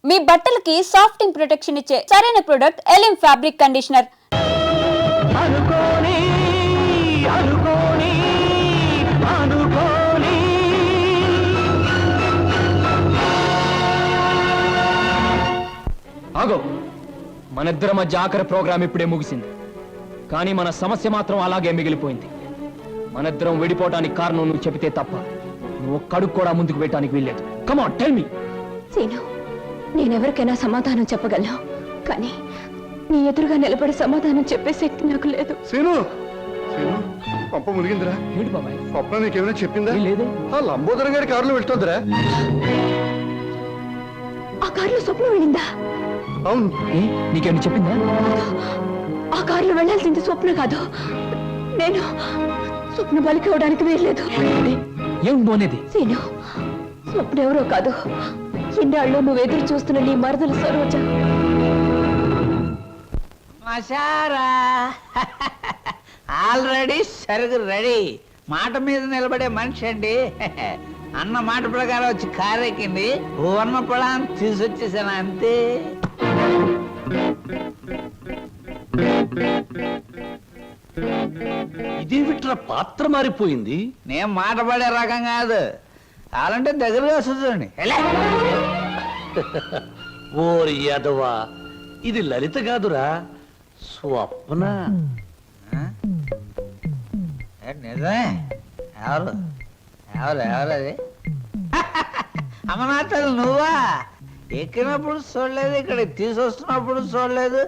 మీ బట్టలకి సాఫ్టింగ్ ప్రొటెక్షన్ ఇచ్చే సరైన ప్రొడక్ట్ ఎలిమ్ ఫ్యాబ్రిక్ కండిషనర్. ఆగో, మనిద్దరి మధ్య ఆఖరి ప్రోగ్రాం ఇప్పుడే ముగిసింది, కానీ మన సమస్య మాత్రం అలాగే మిగిలిపోయింది. మనిద్దరం విడిపోవటానికి కారణం నువ్వు చెబితే తప్ప నువ్వు ఒక్కడుగు కూడా ముందుకు పెట్టడానికి వీల్లేదు. Come on, tell me. Seenu, నేనెవరికైనా సమాధానం చెప్పగలను, కానీ నీ ఎదురుగా నిలబడి సమాధానం చెప్పే శక్తి నాకు లేదు. సీను, సీను, పంప మునిగిందిరా. ఏంటి బాబాయ్, స్వప్న నీకేమైనా చెప్పిందా? లేదు. ఆ లంబోదరం గారి కారులో వెళ్తుందిరా. ఆ కారులో స్వప్న వెళ్ళిందా? అవును. నీకేమైనా చెప్పిందా? ఆ కారులో వెళ్లాల్సింది స్వప్న కాదు, నేను. స్వప్న బలికి అవడానికి వీల్లేదు. ఏం పోనేది? సీను, స్వప్న ఎవరో కాదు, ఇన్నాళ్ళు నువ్వు ఎదురు చూస్తున్న నీ మరదలు సరోజ. మసారా ఆల్రెడీ సరుకు రెడీ. మాట మీద నిలబడే మనిషి అండి. అన్న మాట ప్రకారం వచ్చి కారెక్కింది, ఉన్న పొలాన్ని తీసుకొచ్చేసాను అంతే. ఇదేమిట్రా పాత్ర మారిపోయింది? నేను మాట పడే రకం కాదు, కావాలంటే దగ్గరగా చూడండి. ఓరి యాదవా, ఇది లలిత కాదురా, స్వప్న. నిజమే. ఎవరు ఎవరు ఎవరది? అమ్మనాథలు నువ్వా? ఎక్కినప్పుడు చూడలేదు, ఇక్కడ తీసుకొస్తున్నప్పుడు చూడలేదు.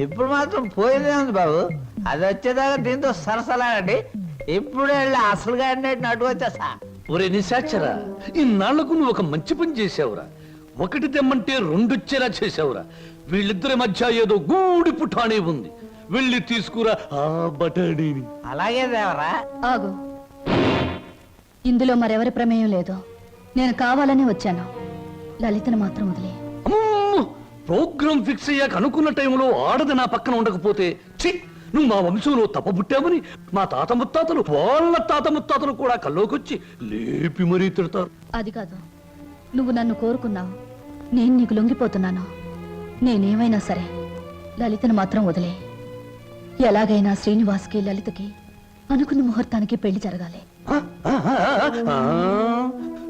ఇప్పుడు మాత్రం పోయిందే ఉంది బాబు. అది వచ్చేదాకా దీంతో సరసలాడండి. ఇప్పుడు వెళ్ళి అసలు గాడినట్టు అటు వచ్చేసా. ఒరే నిశాచరా, ఇన్నాళ్లకు నువ్వు ఒక మంచి పని చేసావురా. ఒకటి తెమ్మంటే రెండొచ్చేలా చేసావురా. వీళ్ళిద్దరి మధ్య ఏదో గూడి పుఠానే ఉంది, వెళ్ళి తీసుకురా ఆ బటాడీని. అలాగే దేవరా. ఆగు, ఇందులో మరెవరి ప్రమేయం లేదు. నేను కావాలని వచ్చాను. లలితను మాత్రం వదిలే. ప్రోగ్రాం ఫిక్స్ అయ్యాక అనుకున్న టైంలో ఆడది నా పక్కన ఉండకపోతే, ఛీ, నువ్వు మా వంశంలో తప్పబుట్టామని మా తాత ముత్తాతలు, వాళ్ళ తాత ముత్తాతలు కూడా కల్లోకొచ్చి లేపి మరీ తిడతారు. అది కాదు, నువ్వు నన్ను కోరుకున్నావు, నేను నీకు లొంగిపోతున్నాను. నేనేమైనా సరే లలితను మాత్రం వదిలే. ఎలాగైనా శ్రీనివాస్కి లలితకి అనుకున్న ముహూర్తానికి పెళ్లి జరగాలి.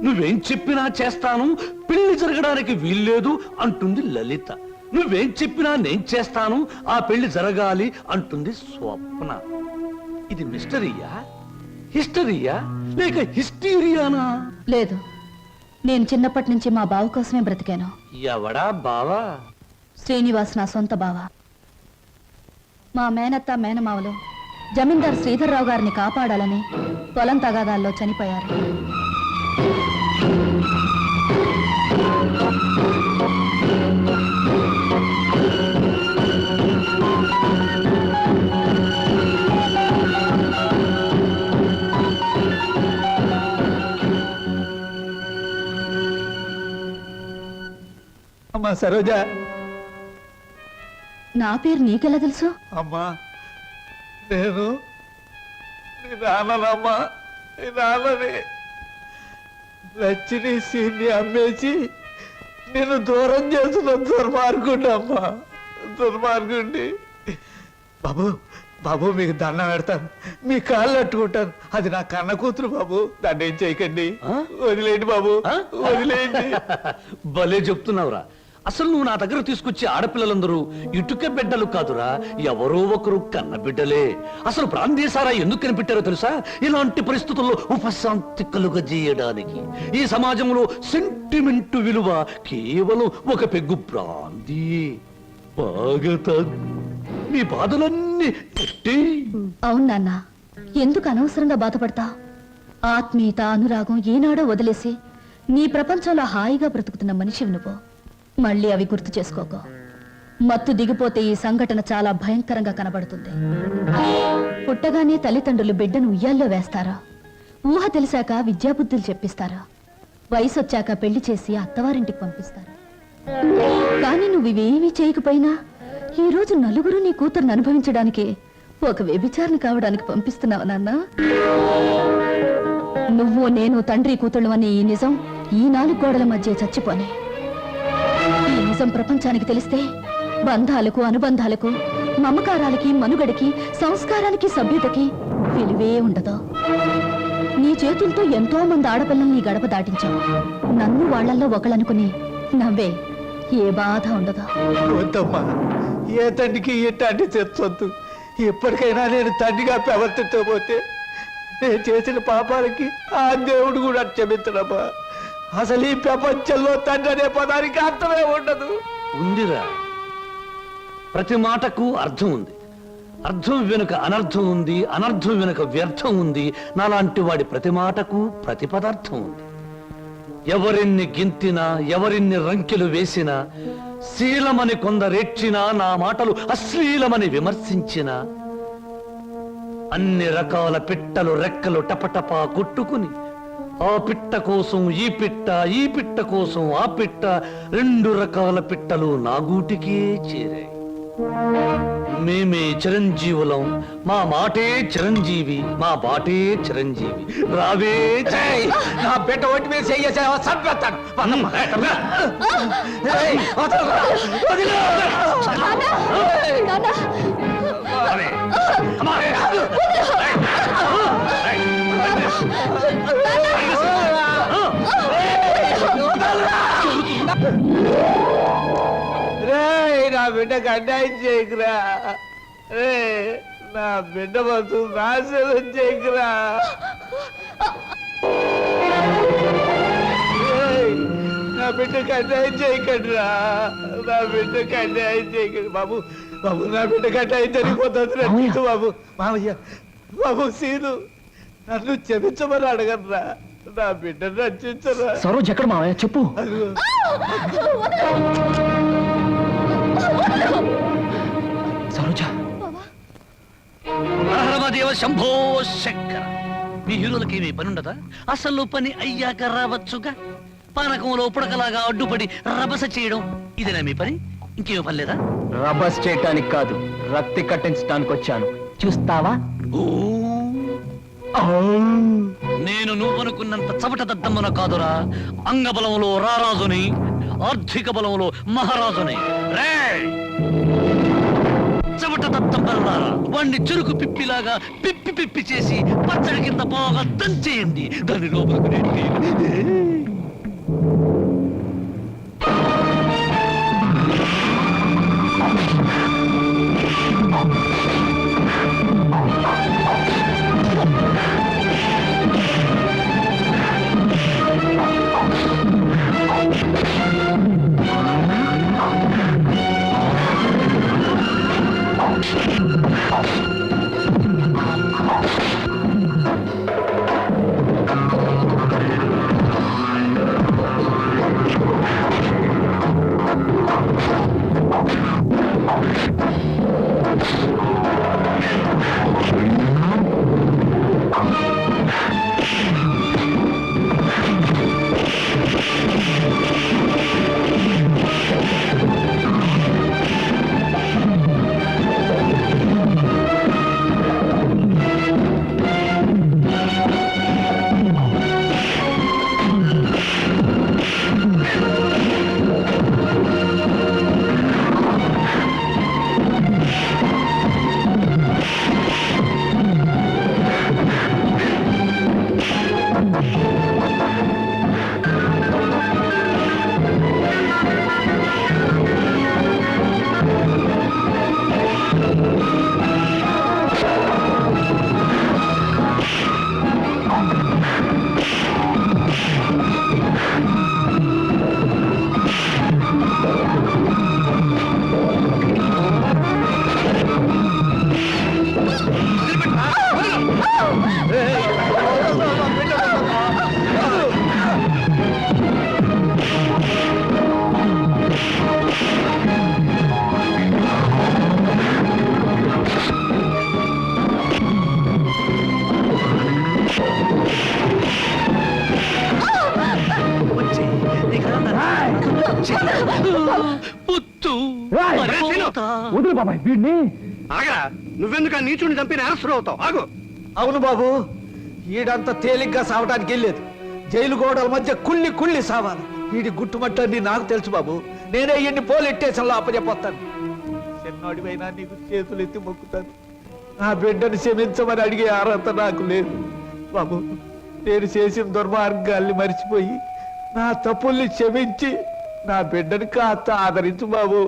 నువ్వేం చెప్పినా చేస్తాను, పెళ్లి జరగడానికి వీల్లేదు అంటుంది లలిత. నువ్వేం చెప్పినా నేను చేస్తాను, ఆ పెళ్లి జరగాలి అంటుంది స్వప్న. ఇది మిస్టరీయా, హిస్టరీయా, లేక హిస్టీరియానా? లేదు, నేను చిన్నప్పటి నుంచి మా బావ కోసమే బ్రతికాను. ఎవడా బావా? శ్రీనివాస్ నా సొంత బావ. మా మేనత్త మేనమావలు జమీందార్ శ్రీధర్రావు గారిని కాపాడాలని పొలం తగాదాల్లో చనిపోయారు. అమ్మా సరోజ. నా పేరు నీకెలా తెలుసు? అమ్మా, నేను నీ నాన్ననమ్మా, నీ నాన్నని. లచ్చిని సీన్ని అమ్మేసి నేను దూరం చేసిన దుర్మార్గుండి అమ్మా, దుర్మార్గుండి. బాబు బాబు, మీకు దండం పెడతాను, మీ కాళ్ళు అట్టుకుంటాను. అది నా కన్న కూతురు బాబు, దాన్ని ఏం చేయకండి. వదిలేండి బాబు, వదిలేండి. భలే చెప్తున్నావురా. అసలు నువ్వు నా దగ్గర తీసుకొచ్చే ఆడపిల్లలందరూ ఇటుక బిడ్డలు కాదురా, ఎవరో ఒకరు కన్న బిడ్డలే. అసలు ప్రాంతీయసారా ఎందుకు కనిపెట్టారో తెలుసా? ఇలాంటి పరిస్థితుల్లో ఉపశాంతి కలుగజేయడానికి. ఈ సమాజంలో సెంటిమెంటు విలువ కేవలం ఒక పెగ్గు ప్రాంతి. బాగా నీ బాధలన్నీ. అవును నాన్న, ఎందుకు అనవసరంగా బాధపడతా? ఆత్మీయత, అనురాగం ఏనాడో వదిలేసి నీ ప్రపంచంలో హాయిగా బ్రతుకుతున్న మనిషివి నువ్వు. మళ్ళీ అవి గుర్తు చేసుకోకో. మత్తు దిగిపోతే ఈ సంఘటన చాలా భయంకరంగా కనబడుతుంది. పుట్టగానే తల్లిదండ్రులు బిడ్డను ఉయ్యాల్లో వేస్తారా? ఊహ తెలిసాక విద్యాబుద్ధులు చెప్పిస్తారా? వయసు వచ్చాక పెళ్లి చేసి అత్తవారింటికి పంపిస్తారా? కానీ నువ్వు ఇవేమీ చేయకపోయినా ఈ రోజు నలుగురు నీ కూతురుని అనుభవించడానికి ఒక వ్యభిచారిని కావడానికి పంపిస్తున్నావు నాన్న. నువ్వు నేను తండ్రి కూతుళ్ళు అనే ఈ నిజం ఈ నాలుగు గోడల మధ్య చచ్చిపోని. నిజం ప్రపంచానికి తెలిస్తే బంధాలకు అనుబంధాలకు మమకారాలకి మనుగడకి సంస్కారానికి సభ్యతకి విలువే ఉండదు. నీ చేతులతో ఎంతో మంది ఆడపిల్లల్ని గడప దాటించావు. నన్ను వాళ్ళల్లో ఒకళ్ళనుకుని నవ్వే, ఏ బాధ ఉండదు. వద్దమ్మా, ఏ తండ్రికి ఎట్టాంటి తెచ్చొద్దు. ఎప్పటికైనా నేను తండ్రిగా ప్రవర్తించకపోతే నేను చేసిన పాపాలకి ఆ దేవుడు కూడా క్షమించడమ్మా. అసలు ఈ ప్రపంచంలో తండ్రి అనే పదానికి అర్థమే ఉండదు. ఉందిరా, ప్రతి మాటకు అర్థం ఉంది. అర్థం వెనుక అనర్థం ఉంది, అనర్థం వెనుక వ్యర్థం ఉంది. నాలాంటి వాడి ప్రతి మాటకు ప్రతి పదార్థం ఉంది. ఎవరిన్ని గింతినా, ఎవరిన్ని రంకెలు వేసినా, శీలమని కొందరేడ్చినా, నా మాటలు అశ్లీలమని విమర్శించినా, అన్ని రకాల పిట్టలు రెక్కలు టపటపా కొట్టుకుని ఆ పిట్ట కోసం ఈ పిట్ట, ఈ పిట్ట కోసం ఆ పిట్ట, రెండు రకాల పిట్టలు నా గూటికే చేరాయి. మేమే చిరంజీవులం, మా మాటే చిరంజీవి, మా బాటే చిరంజీవి. రావే ఏయ్, నా బిడ్డ ఒంటి మీద చెయ్యేసావా? చంపేస్తాను. పదమ్మా. ఏయ్, వదలరా. వదిలు. రేయ్, నా బిడ్డకు అన్యాయం చేయకురా. రే, నా బిడ్డ బతు నాశనం చేయకురా. రేయ్, నా బిడ్డకు అన్యాయం చేయకండిరా. నా బిడ్డకు అన్యాయం చేయకండి బాబు. బాబు, నా బిడ్డకు అన్యాయం జరిగిపోతుంది. రక్షించు బాబు. మామయ్య, బాబు సీను, నన్ను క్షమించమని అడగరా. నా బిడ్డను రక్షించరా. సరోజ్ ఎక్కడ మావయ్య చెప్పు. అదిగో. సరోజ, హరమదేవ శంభో శంకర. మీ హీరోలకి ఏమీ పని ఉండదా? అసలు పని అయ్యాక రావచ్చుగా. పానకంలో పుడకలాగా అడ్డుపడి రభస చేయడం ఇదేనా మీ పని? ఇంకేమీ పని లేదా? రబస్ చేయటానికి కాదు, రక్తి కట్టించడానికి వచ్చాను. చూస్తావా? నేను నువ్వనుకున్నంత చవట దద్దమ్మన కాదురా. అంగబలంలో రారాజుని, ఆర్థిక బలంలో మహారాజుని. రేయ్, చవట దద్దమ్మలారా, వాణ్ణి చురుకు పిప్పిలాగా పిప్పి పిప్పి చేసి పచ్చడి కింద బాగా దంచేయండి. దాని లోపలికి నేను వదులు బాబాయ్ వీడిని. ఆగరా, నువ్వెందుకు ఆ నీచుని చంపి నేరస్తుడు అవుతావు? ఆగు. అవును బాబు, ఈడంత తేలిగ్గా సావటానికి వెళ్ళలేదు. జైలు గోడల మధ్య కుళ్ళి కుళ్ళి సావాలి. వీడి గుట్టుమట్టని నాకు తెలుసు బాబు. నేనే ఇన్ని పోలీస్ స్టేషన్లో అప్పచెప్పొస్తాను. చిన్నోడివైనా నీకు చేతులు ఎత్తి మొక్కుతాను. నా బిడ్డను క్షమించమని అడిగే అర్హత నాకు లేదు బాబు. నేను చేసిన దుర్మార్గాల్ని మర్చిపోయి నా తప్పుల్ని క్షమించి నా బిడ్డని కాస్త ఆదరించు బాబు.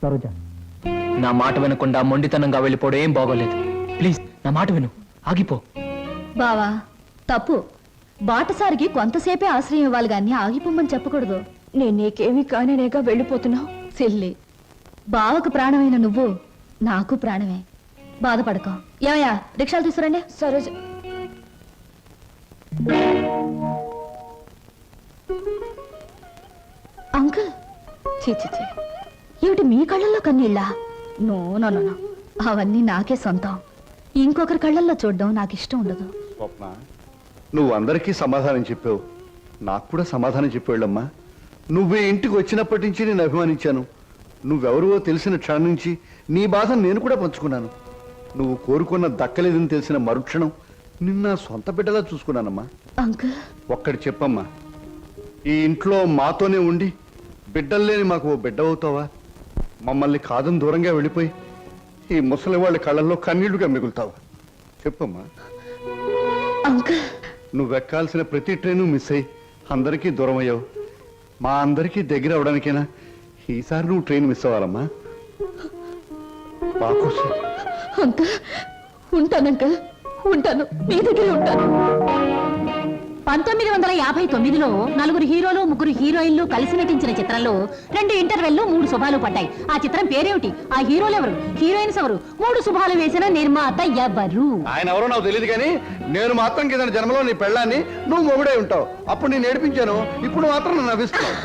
సరోజ, నా మాట వినకుండా మొండితనంగా వెళ్ళిపోవడం ఏం బాగోలేదు. ప్లీజ్ నా మాట విను, ఆగిపో. బావా తప్పు. బాటసారికి కొంతసేపే ఆశ్రయం ఇవ్వాలి గాని ఆగిపోమ్మని చెప్పకూడదు. నేను నీకేమీ కానేనేగా వెళ్ళిపోతున్నావు. చెల్లి, బావకు ప్రాణమైన నువ్వు నాకు ప్రాణమే. బాధపడకో. ఏమయ్యా రిక్షాలు తీసుకురండి. సరోజ, అంకుల్ చీ చీ చీ, ఏమిటి మీ కళ్ళల్లో కన్నీళ్ళా? నో నో నో నో, అవన్నీ నాకే సొంతం. ఇంకొకరి కళ్ళల్లో చూడడం నాకు ఇష్టం ఉండదు. స్వప్న, నువ్వు అందరికీ సమాధానం చెప్పావు, నాకు కూడా సమాధానం చెప్పేళ్ళమ్మా. నువ్వే ఇంటికి వచ్చినప్పటి నుంచి నేను అభిమానించాను. నువ్వెవరో తెలిసిన క్షణం నుంచి నీ బాధను నేను కూడా పంచుకున్నాను. నువ్వు కోరుకున్న దక్కలేదని తెలిసిన మరుక్షణం నిన్న సొంత బిడ్డలా చూసుకున్నానమ్మా. అంకుల్ ఒక్కటి చెప్పమ్మా, ఈ ఇంట్లో మాతోనే ఉండి బిడ్డల్లేని మాకు ఓ బిడ్డ అవుతావా? మమ్మల్ని కాదని దూరంగా వెళ్ళిపోయి ఈ ముసలి వాళ్ళ కళ్ళల్లో కన్నీళ్లుగా మిగులుతావా? చెప్పమ్మా. అంకుల్ నువ్వెక్కాల్సిన ప్రతి ట్రైను మిస్ అయ్యి అందరికీ దూరం అయ్యావు. మా అందరికీ దగ్గర అవడానికైనా ఈసారి నువ్వు ట్రైన్ మిస్ అవ్వాలమ్మా. మాకోసం అంకుల్ ఉంటాను. అంకుల్ ఉంటాను, మీ దగ్గరే ఉంటాను. 1959లో నలుగురు హీరోలు ముగ్గురు హీరోయిన్లు కలిసి నటించిన చిత్రంలో 2 ఇంటర్వెల్లు 3 శుభాలు పడ్డాయి. ఆ చిత్రం పేరేమిటి? ఆ హీరోలు ఎవరు? హీరోయిన్స్ ఎవరు? 3 శుభాలు వేసిన నిర్మాత ఎవరు? ఆయన ఎవరో నాకు తెలియదు కానీ నేను మాత్రం కింద జన్మలో నీ పెళ్ళాన్ని నువ్వు మొగుడై ఉంటావు. అప్పుడు నేను ఏడిపించాను, ఇప్పుడు మాత్రం నన్ను నవ్విస్తున్నావు.